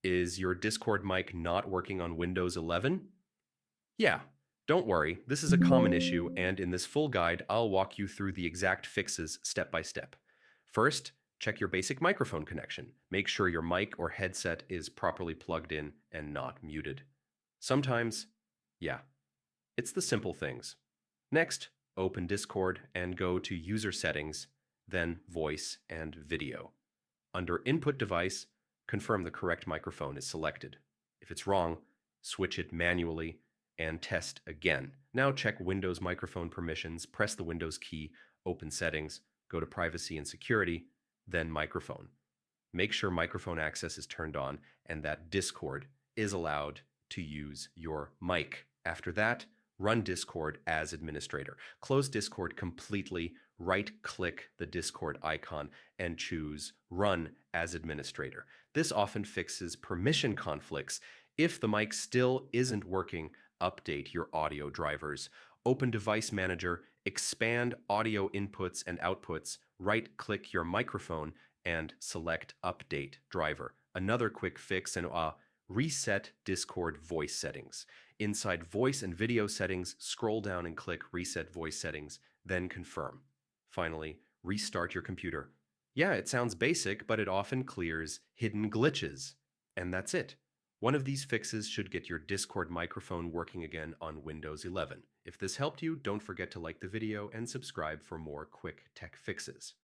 Is your Discord mic not working on Windows 11? Yeah, don't worry, this is a common issue, and in this full guide, I'll walk you through the exact fixes step by step. First, check your basic microphone connection. Make sure your mic or headset is properly plugged in and not muted. Sometimes, yeah, it's the simple things. Next, open Discord and go to User Settings, then Voice and Video. Under Input Device, confirm the correct microphone is selected. If it's wrong, switch it manually and test again. Now check Windows microphone permissions, press the Windows key, open Settings, go to Privacy and Security, then Microphone. Make sure microphone access is turned on and that Discord is allowed to use your mic. After that, run Discord as administrator. Close Discord completely, right-click the Discord icon, and choose Run as Administrator. This often fixes permission conflicts. If the mic still isn't working, update your audio drivers. Open Device Manager, expand audio inputs and outputs, right-click your microphone, and select Update Driver. Another quick fix and reset Discord voice settings. Inside Voice and Video Settings, scroll down and click Reset Voice Settings, then Confirm. Finally, restart your computer. Yeah, it sounds basic, but it often clears hidden glitches. And that's it. One of these fixes should get your Discord microphone working again on Windows 11. If this helped you, don't forget to like the video and subscribe for more quick tech fixes.